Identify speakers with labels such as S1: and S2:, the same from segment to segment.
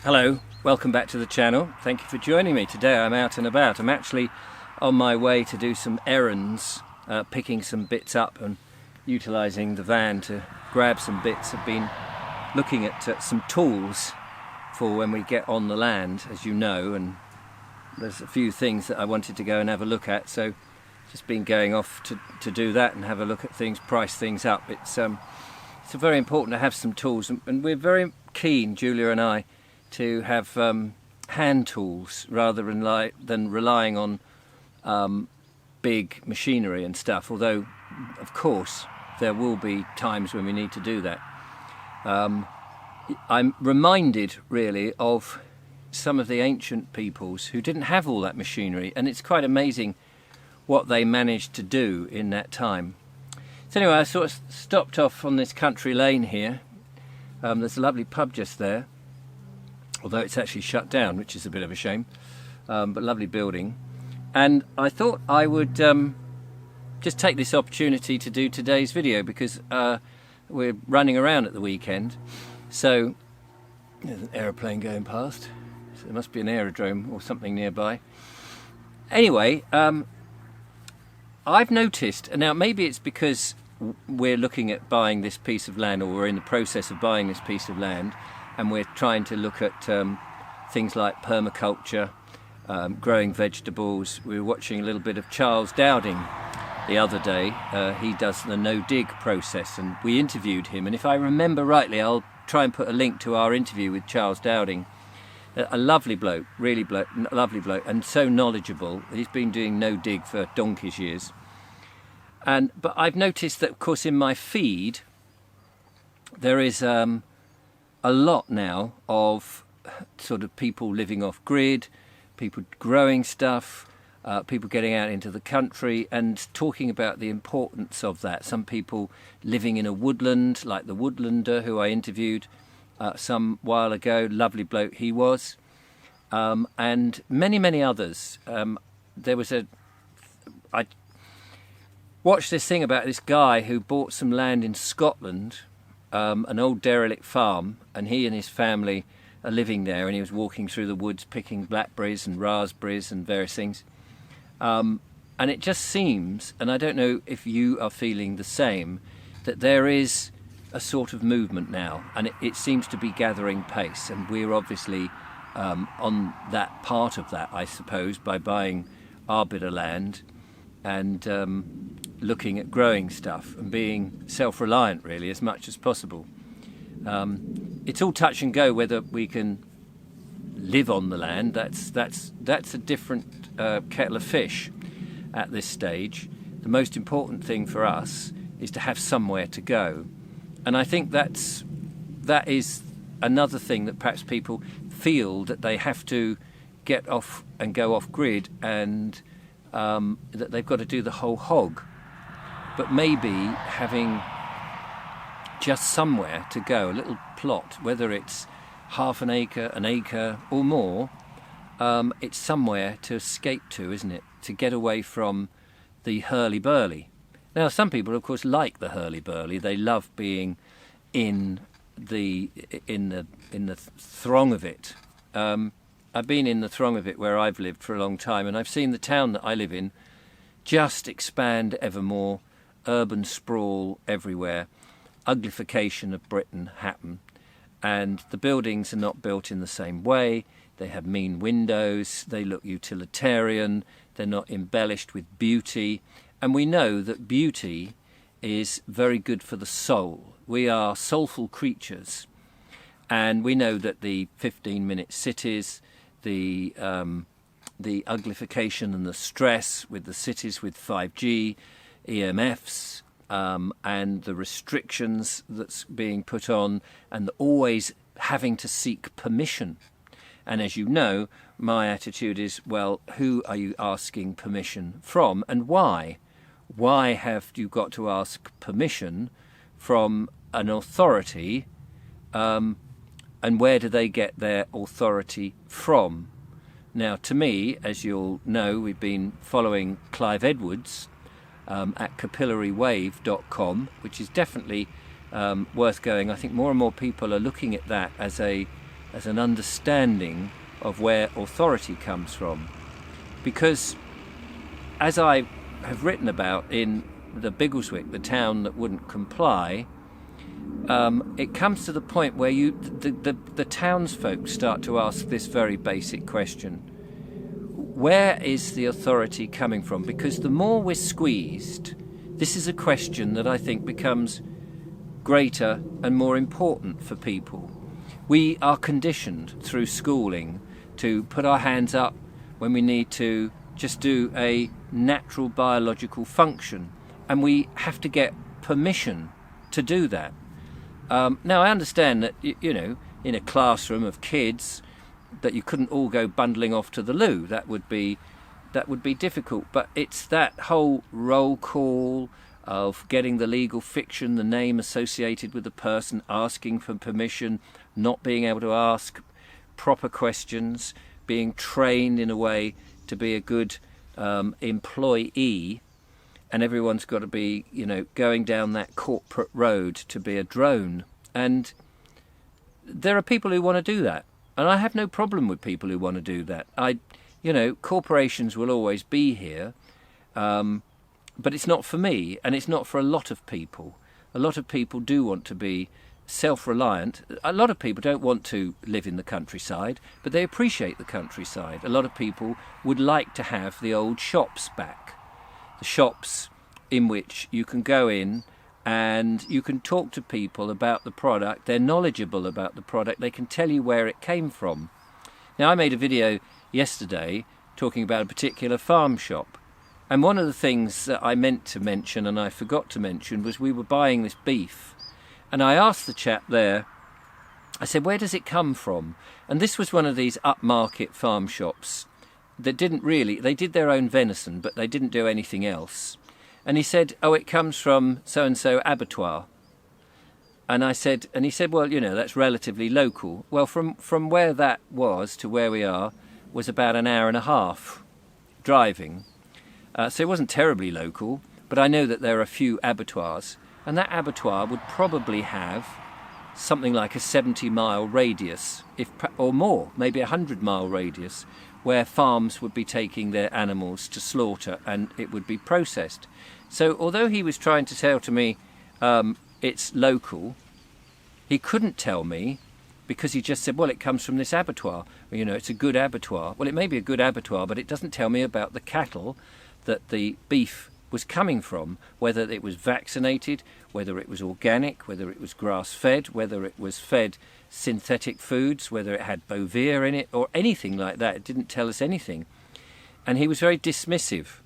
S1: Hello, welcome back to the channel. Thank you for joining me. Today I'm out and about. I'm actually on my way to do some errands, picking some bits up and utilising the van to grab some bits. I've been looking at some tools for when we get on the land, as you know, and there's a few things that I wanted to go and have a look at, so just been going off to do that and have a look at things, price things up. It's very important to have some tools, and we're very keen, Julia and I, to have hand tools rather than relying on big machinery and stuff, although of course there will be times when we need to do that. I'm reminded really of some of the ancient peoples who didn't have all that machinery, and it's quite amazing what they managed to do in that time. So anyway, I sort of stopped off on this country lane here. There's a lovely pub just there, although it's actually shut down, which is a bit of a shame, but lovely building. And I thought I would just take this opportunity to do today's video because we're running around at the weekend. So there's an aeroplane going past, so there must be an aerodrome or something nearby. Anyway, I've noticed, and now maybe it's because we're looking at buying this piece of land, or we're in the process of buying this piece of land, and we're trying to look at things like permaculture, growing vegetables. We were watching a little bit of Charles Dowding the other day. He does the no-dig process, and we interviewed him, and if I remember rightly, I'll try and put a link to our interview with Charles Dowding. A lovely bloke, really lovely bloke, and so knowledgeable. He's been doing no-dig for donkey's years. But I've noticed that, of course, in my feed, there is a lot now of sort of people living off grid, people growing stuff, people getting out into the country and talking about the importance of that. Some people living in a woodland, like the woodlander who I interviewed some while ago, lovely bloke he was, and many others. I watched this thing about this guy who bought some land in Scotland, an old derelict farm, and he and his family are living there, and he was walking through the woods picking blackberries and raspberries and various things. And it just seems, and I don't know if you are feeling the same, that there is a sort of movement now, and it seems to be gathering pace, and we're obviously on that part of that, I suppose, by buying our bit of land and looking at growing stuff and being self-reliant really as much as possible. It's all touch and go whether we can live on the land. That's a different kettle of fish at this stage. The most important thing for us is to have somewhere to go, and I think that is another thing that perhaps people feel, that they have to get off and go off grid, and that they've got to do the whole hog. But maybe having just somewhere to go, a little plot, whether it's half an acre or more, it's somewhere to escape to, isn't it? To get away from the hurly-burly. Now, some people, of course, like the hurly-burly. They love being in the throng of it. I've been in the throng of it where I've lived for a long time, and I've seen the town that I live in just expand ever more. Urban sprawl everywhere, uglification of Britain happen, and the buildings are not built in the same way. They have mean windows, they look utilitarian, they're not embellished with beauty, and we know that beauty is very good for the soul. We are soulful creatures, and we know that the 15-minute cities, the uglification and the stress with the cities with 5G, EMFs, and the restrictions that's being put on, and always having to seek permission. And as you know, my attitude is, well, who are you asking permission from, and why? Why have you got to ask permission from an authority, and where do they get their authority from? Now, to me, as you'll know, we've been following Clive Edwards at capillarywave.com, which is definitely worth going. I think more and more people are looking at that as a as an understanding of where authority comes from. Because, as I have written about in the Biggleswick, the town that wouldn't comply, it comes to the point where the townsfolk start to ask this very basic question: where is the authority coming from? Because the more we're squeezed, this is a question that I think becomes greater and more important for people. We are conditioned through schooling to put our hands up when we need to just do a natural biological function, and we have to get permission to do that. Now, I understand that, you know, in a classroom of kids, that you couldn't all go bundling off to the loo. That would be difficult. But it's that whole roll call of getting the legal fiction, the name associated with the person, asking for permission, not being able to ask proper questions, being trained in a way to be a good employee, and everyone's got to be, you know, going down that corporate road to be a drone. And there are people who want to do that, and I have no problem with people who want to do that. You know, corporations will always be here, but it's not for me, and it's not for a lot of people. A lot of people do want to be self-reliant. A lot of people don't want to live in the countryside, but they appreciate the countryside. A lot of people would like to have the old shops back. The shops in which you can go in and you can talk to people about the product. They're knowledgeable about the product. They can tell you where it came from. Now, I made a video yesterday talking about a particular farm shop. And one of the things that I meant to mention and I forgot to mention was we were buying this beef. And I asked the chap there, I said, where does it come from? And this was one of these upmarket farm shops that they did their own venison, but they didn't do anything else. And he said, oh, it comes from so-and-so abattoir. And he said, well, you know, that's relatively local. Well, from where that was to where we are was about an hour and a half driving. So it wasn't terribly local, but I know that there are a few abattoirs. And that abattoir would probably have something like a 70-mile radius, or more, maybe a 100-mile radius, where farms would be taking their animals to slaughter and it would be processed. So although he was trying to tell to me it's local, he couldn't tell me, because he just said, well, it comes from this abattoir. Well, you know, it's a good abattoir. Well, it may be a good abattoir, but it doesn't tell me about the cattle that the beef was coming from, whether it was vaccinated, whether it was organic, whether it was grass-fed, whether it was fed synthetic foods, whether it had bovere in it, or anything like that. It didn't tell us anything. And he was very dismissive.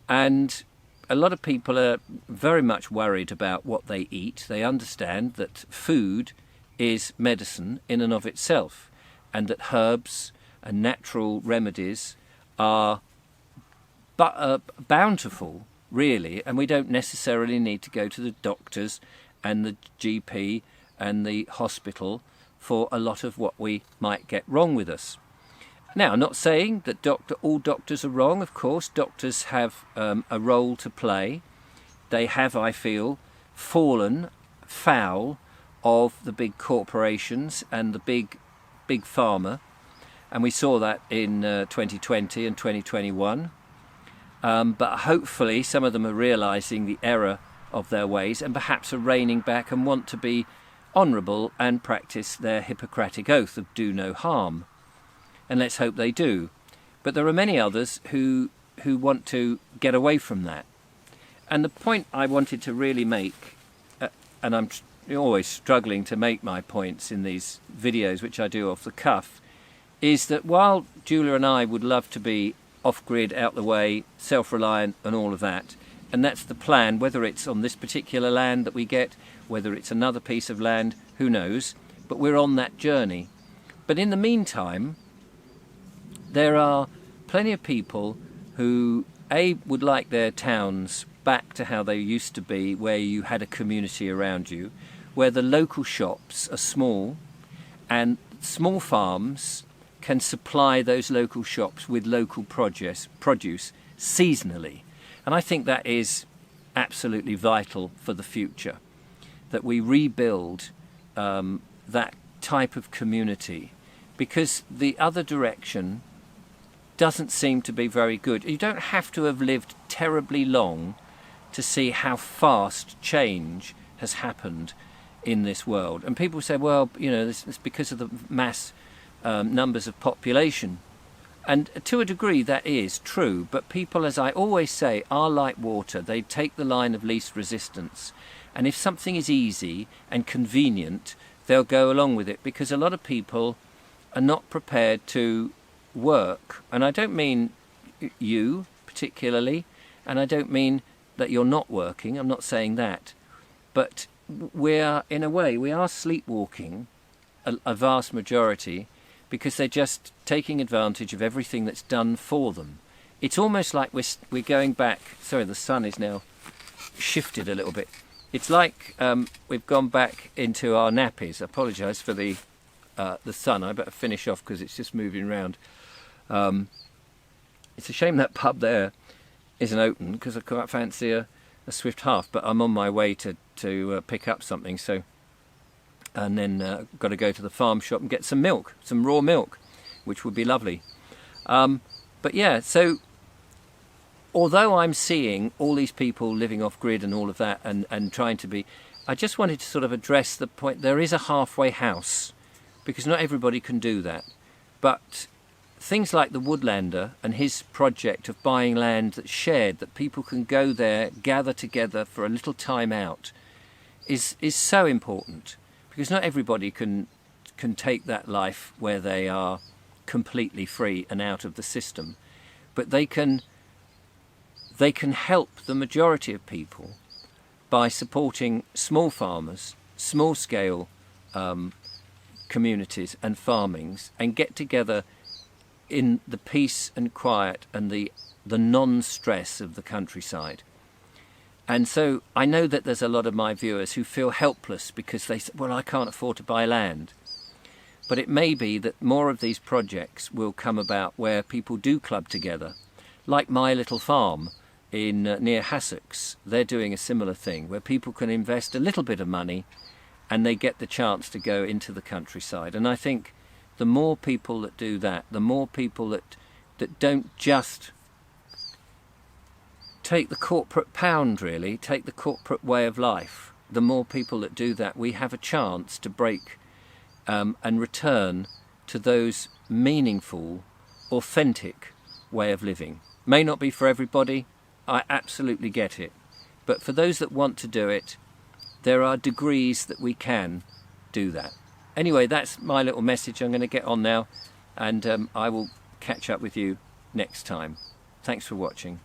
S1: And a lot of people are very much worried about what they eat. They understand that food is medicine in and of itself, and that herbs and natural remedies are bountiful, really, and we don't necessarily need to go to the doctors and the GP and the hospital for a lot of what we might get wrong with us. Now, I'm not saying that all doctors are wrong. Of course, doctors have a role to play. They have, I feel, fallen foul of the big corporations and the big pharma, and we saw that in 2020 and 2021. But hopefully some of them are realising the error of their ways and perhaps are reining back and want to be honourable and practice their Hippocratic oath of do no harm. And let's hope they do. But there are many others who want to get away from that. And the point I wanted to really make, and I'm always struggling to make my points in these videos, which I do off the cuff, is that while Julia and I would love to be off-grid, out the way, self-reliant and all of that, and that's the plan, whether it's on this particular land that we get, whether it's another piece of land, who knows, but we're on that journey. But in the meantime, there are plenty of people who would like their towns back to how they used to be, where you had a community around you, where the local shops are small and small farms can supply those local shops with local produce seasonally. And I think that is absolutely vital for the future, that we rebuild that type of community, because the other direction doesn't seem to be very good. You don't have to have lived terribly long to see how fast change has happened in this world. And people say, well, you know, this is because of the mass numbers of population. And to a degree that is true, but people, as I always say, are like water. They take the line of least resistance. And if something is easy and convenient, they'll go along with it, because a lot of people are not prepared to work. And I don't mean you particularly, and I don't mean that you're not working. I'm not saying that. But we're, in a way, we are sleepwalking, a vast majority, because they're just taking advantage of everything that's done for them. It's almost like we're going back. Sorry, the sun is now shifted a little bit. It's like we've gone back into our nappies. I apologise for the sun. I better finish off because it's just moving around. It's a shame that pub there isn't open, because I quite fancy a swift half. But I'm on my way to pick up something, so. And then got to go to the farm shop and get some milk, some raw milk, which would be lovely. But yeah, so although I'm seeing all these people living off grid and all of that, and trying to be, I just wanted to sort of address the point, there is a halfway house, because not everybody can do that. But things like the Woodlander and his project of buying land that's shared, that people can go there, gather together for a little time out, is so important. Because not everybody can take that life where they are completely free and out of the system, but they can help the majority of people by supporting small farmers, small scale communities and farmings, and get together in the peace and quiet and the non-stress of the countryside. And so I know that there's a lot of my viewers who feel helpless because they say, well, I can't afford to buy land. But it may be that more of these projects will come about where people do club together. Like my little farm in near Hassocks, they're doing a similar thing where people can invest a little bit of money and they get the chance to go into the countryside. And I think the more people that do that, the more people that don't just take the corporate pound, really, take the corporate way of life, the more people that do that, we have a chance to break and return to those meaningful, authentic way of living. May not be for everybody, I absolutely get it. But for those that want to do it, there are degrees that we can do that. Anyway, that's my little message. I'm going to get on now, and I will catch up with you next time. Thanks for watching.